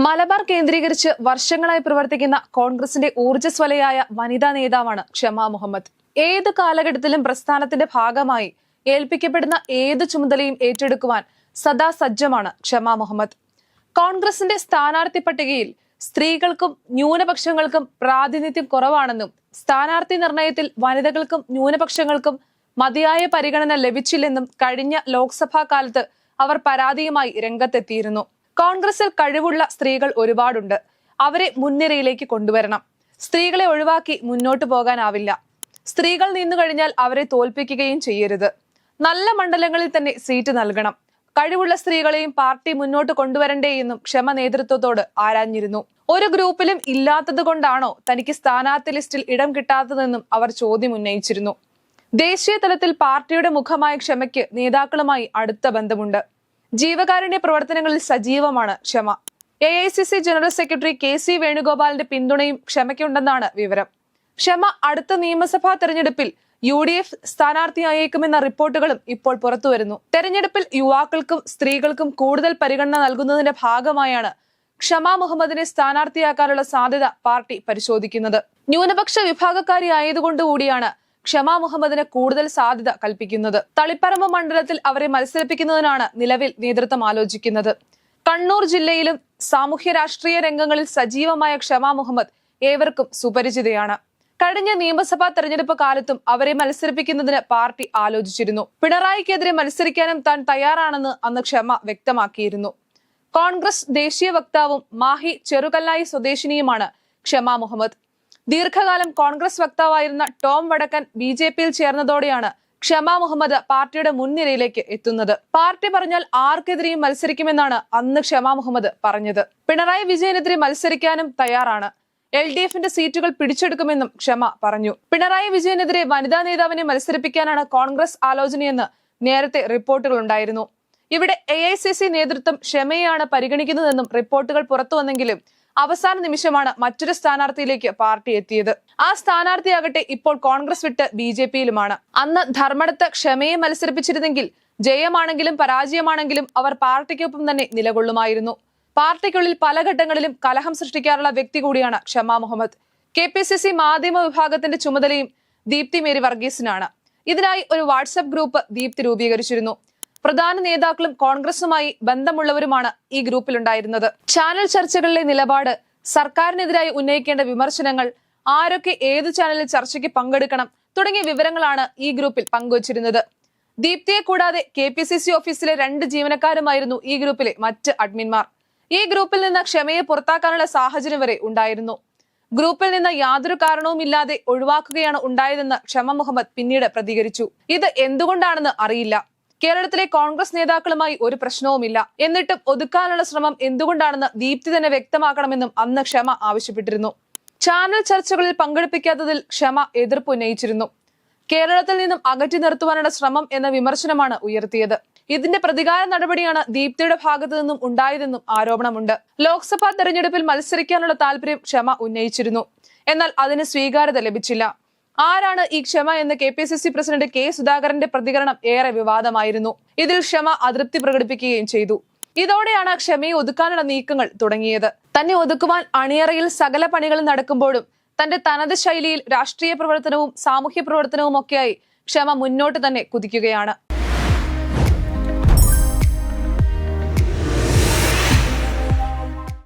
മലബാർ കേന്ദ്രീകരിച്ച് വർഷങ്ങളായി പ്രവർത്തിക്കുന്ന കോൺഗ്രസിന്റെ ഊർജ്ജസ്വലയായ വനിതാ നേതാവാണ് ക്ഷമ മുഹമ്മദ്. ഏത് കാലഘട്ടത്തിലും പ്രസ്ഥാനത്തിന്റെ ഭാഗമായി ഏൽപ്പിക്കപ്പെടുന്ന ഏത് ചുമതലയും ഏറ്റെടുക്കുവാൻ സദാ സജ്ജമാണ് ക്ഷമ മുഹമ്മദ്. കോൺഗ്രസിന്റെ സ്ഥാനാർത്ഥി പട്ടികയിൽ സ്ത്രീകൾക്കും ന്യൂനപക്ഷങ്ങൾക്കും പ്രാതിനിധ്യം കുറവാണെന്നും സ്ഥാനാർത്ഥി നിർണയത്തിൽ വനിതകൾക്കും ന്യൂനപക്ഷങ്ങൾക്കും മതിയായ പരിഗണന ലഭിച്ചില്ലെന്നും കഴിഞ്ഞ ലോക്സഭാ കാലത്ത് അവർ പരാതിയുമായി രംഗത്തെത്തിയിരുന്നു. കോൺഗ്രസിൽ കഴിവുള്ള സ്ത്രീകൾ ഒരുപാടുണ്ട്. അവരെ മുൻനിരയിലേക്ക് കൊണ്ടുവരണം. സ്ത്രീകളെ ഒഴിവാക്കി മുന്നോട്ടു പോകാനാവില്ല. സ്ത്രീകൾ നിന്നു കഴിഞ്ഞാൽ അവരെ തോൽപ്പിക്കുകയും ചെയ്യരുത്. നല്ല മണ്ഡലങ്ങളിൽ തന്നെ സീറ്റ് നൽകണം. കഴിവുള്ള സ്ത്രീകളെയും പാർട്ടി മുന്നോട്ട് കൊണ്ടുവരണ്ടേ എന്നും ക്ഷമ നേതൃത്വത്തോട് ആരാഞ്ഞിരുന്നു. ഒരു ഗ്രൂപ്പിലും ഇല്ലാത്തത് കൊണ്ടാണോ തനിക്ക് സ്ഥാനാർത്ഥി ലിസ്റ്റിൽ ഇടം കിട്ടാത്തതെന്നും അവർ ചോദ്യം ഉന്നയിച്ചിരുന്നു. ദേശീയ തലത്തിൽ പാർട്ടിയുടെ മുഖമായ ക്ഷമയ്ക്ക് നേതാക്കളുമായി അടുത്ത ബന്ധമുണ്ട്. ജീവകാരുണ്യ പ്രവർത്തനങ്ങളിൽ സജീവമാണ് ക്ഷമ. AICC ജനറൽ സെക്രട്ടറി KC വേണുഗോപാലിന്റെ പിന്തുണയും ക്ഷമയ്ക്കുണ്ടെന്നാണ് വിവരം. ക്ഷമ അടുത്ത നിയമസഭാ തെരഞ്ഞെടുപ്പിൽ UDF സ്ഥാനാർത്ഥിയായേക്കുമെന്ന റിപ്പോർട്ടുകളും ഇപ്പോൾ പുറത്തുവരുന്നു. തെരഞ്ഞെടുപ്പിൽ യുവാക്കൾക്കും സ്ത്രീകൾക്കും കൂടുതൽ പരിഗണന നൽകുന്നതിന്റെ ഭാഗമായാണ് ക്ഷമ മുഹമ്മദിനെ സ്ഥാനാർത്ഥിയാക്കാനുള്ള സാധ്യത പാർട്ടി പരിശോധിക്കുന്നത്. ന്യൂനപക്ഷ വിഭാഗക്കാരി ആയതുകൊണ്ടുകൂടിയാണ് ക്ഷമ മുഹമ്മദിന് കൂടുതൽ സാധ്യത കൽപ്പിക്കുന്നത്. തളിപ്പറമ്പ് മണ്ഡലത്തിൽ അവരെ മത്സരിപ്പിക്കുന്നതിനാണ് നിലവിൽ നേതൃത്വം ആലോചിക്കുന്നത്. കണ്ണൂർ ജില്ലയിലും സാമൂഹ്യ രാഷ്ട്രീയ രംഗങ്ങളിൽ സജീവമായ ക്ഷമ മുഹമ്മദ് ഏവർക്കും സുപരിചിതയാണ്. കഴിഞ്ഞ നിയമസഭാ തെരഞ്ഞെടുപ്പ് കാലത്തും അവരെ മത്സരിപ്പിക്കുന്നതിന് പാർട്ടി ആലോചിച്ചിരുന്നു. പിണറായിക്കെതിരെ മത്സരിക്കാനും താൻ തയ്യാറാണെന്ന് അന്ന് ക്ഷമ വ്യക്തമാക്കിയിരുന്നു. കോൺഗ്രസ് ദേശീയ വക്താവും മാഹി ചെറുകല്ലായി സ്വദേശിനിയുമാണ് ക്ഷമ മുഹമ്മദ്. ദീർഘകാലം കോൺഗ്രസ് വക്താവായിരുന്ന ടോം വടക്കൻ BJPയിൽ ചേർന്നതോടെയാണ് ക്ഷമ മുഹമ്മദ് പാർട്ടിയുടെ മുൻനിരയിലേക്ക് എത്തുന്നത്. പാർട്ടി പറഞ്ഞാൽ ആർക്കെതിരെയും മത്സരിക്കുമെന്നാണ് അന്ന് ക്ഷമ മുഹമ്മദ് പറഞ്ഞത്. പിണറായി വിജയനെതിരെ മത്സരിക്കാനും തയ്യാറാണ്. LDFന്റെ സീറ്റുകൾ പിടിച്ചെടുക്കുമെന്നും ക്ഷമ പറഞ്ഞു. പിണറായി വിജയനെതിരെ വനിതാ നേതാവിനെ മത്സരിപ്പിക്കാനാണ് കോൺഗ്രസ് ആലോചനയെന്ന് നേരത്തെ റിപ്പോർട്ടുകൾ ഉണ്ടായിരുന്നു. ഇവിടെ AICC നേതൃത്വം ക്ഷമയെയാണ് പരിഗണിക്കുന്നതെന്നും റിപ്പോർട്ടുകൾ പുറത്തുവന്നെങ്കിലും അവസാന നിമിഷമാണ് മറ്റൊരു സ്ഥാനാർത്ഥിയിലേക്ക് പാർട്ടി എത്തിയത്. ആ സ്ഥാനാർത്ഥിയാകട്ടെ ഇപ്പോൾ കോൺഗ്രസ് വിട്ട് BJPയിലുമാണ്. അന്ന് ധർമ്മടത്ത് ക്ഷമയെ മത്സരിപ്പിച്ചിരുന്നെങ്കിൽ ജയമാണെങ്കിലും പരാജയമാണെങ്കിലും അവർ പാർട്ടിക്കൊപ്പം തന്നെ നിലകൊള്ളുമായിരുന്നു. പാർട്ടിക്കുള്ളിൽ പല ഘട്ടങ്ങളിലും കലഹം സൃഷ്ടിക്കാറുള്ള വ്യക്തി കൂടിയാണ് ക്ഷമ മുഹമ്മദ്. KPCC മാധ്യമ വിഭാഗത്തിന്റെ ചുമതലയും ദീപ്തി മേരി വർഗീസിനാണ്. ഇതിനായി ഒരു വാട്സ്ആപ്പ് ഗ്രൂപ്പ് ദീപ്തി രൂപീകരിച്ചിരുന്നു. പ്രധാന നേതാക്കളും കോൺഗ്രസുമായി ബന്ധമുള്ളവരുമാണ് ഈ ഗ്രൂപ്പിലുണ്ടായിരുന്നത്. ചാനൽ ചർച്ചകളിലെ നിലപാട്, സർക്കാരിനെതിരായി ഉന്നയിക്കേണ്ട വിമർശനങ്ങൾ, ആരൊക്കെ ഏതു ചാനലിൽ ചർച്ചയ്ക്ക് പങ്കെടുക്കണം തുടങ്ങിയ വിവരങ്ങളാണ് ഈ ഗ്രൂപ്പിൽ പങ്കുവച്ചിരുന്നത്. ദീപ്തിയെ കൂടാതെ KPCC ഓഫീസിലെ 2 ജീവനക്കാരുമായിരുന്നു ഈ ഗ്രൂപ്പിലെ മറ്റ് അഡ്മിന്മാർ. ഈ ഗ്രൂപ്പിൽ നിന്ന് ക്ഷമയെ പുറത്താക്കാനുള്ള സാഹചര്യം വരെ ഉണ്ടായിരുന്നു. ഗ്രൂപ്പിൽ നിന്ന് യാതൊരു കാരണവുമില്ലാതെ ഒഴിവാക്കുകയാണ് ഉണ്ടായതെന്ന് ക്ഷമ മുഹമ്മദ് പിന്നീട് പ്രതികരിച്ചു. ഇത് എന്തുകൊണ്ടാണെന്ന് അറിയില്ല. കേരളത്തിലെ കോൺഗ്രസ് നേതാക്കളുമായി ഒരു പ്രശ്നവുമില്ല. എന്നിട്ടും ഒതുക്കാനുള്ള ശ്രമം എന്തുകൊണ്ടാണെന്ന് ദീപ്തി തന്നെ വ്യക്തമാക്കണമെന്നും അന്ന് ക്ഷമ ആവശ്യപ്പെട്ടിരുന്നു. ചാനൽ ചർച്ചകളിൽ പങ്കെടുപ്പിക്കാത്തതിൽ ക്ഷമ എതിർപ്പ് ഉന്നയിച്ചിരുന്നു. കേരളത്തിൽ നിന്നും അകറ്റി നിർത്തുവാനുള്ള ശ്രമം എന്ന വിമർശനമാണ് ഉയർത്തിയത്. ഇതിന്റെ പ്രതികാര നടപടിയാണ് ദീപ്തിയുടെ ഭാഗത്തു നിന്നും ഉണ്ടായതെന്നും ആരോപണമുണ്ട്. ലോക്സഭാ തെരഞ്ഞെടുപ്പിൽ മത്സരിക്കാനുള്ള താല്പര്യം ക്ഷമ ഉന്നയിച്ചിരുന്നു. എന്നാൽ അതിന് സ്വീകാര്യത ലഭിച്ചില്ല. ആരാണ് ഈ ക്ഷമ എന്ന് KPCC പ്രസിഡന്റ് K സുധാകരന്റെ പ്രതികരണം ഏറെ വിവാദമായിരുന്നു. ഇതിൽ ക്ഷമ അതൃപ്തി പ്രകടിപ്പിക്കുകയും ചെയ്തു. ഇതോടെയാണ് ക്ഷമയെ ഒതുക്കാനുള്ള നീക്കങ്ങൾ തുടങ്ങിയത്. തന്നെ ഒതുക്കുവാൻ അണിയറയിൽ സകല പണികളും നടക്കുമ്പോഴും തന്റെ തനത് ശൈലിയിൽ രാഷ്ട്രീയ പ്രവർത്തനവും സാമൂഹ്യ പ്രവർത്തനവും ഒക്കെയായി ക്ഷമ മുന്നോട്ട് തന്നെ കുതിക്കുകയാണ്.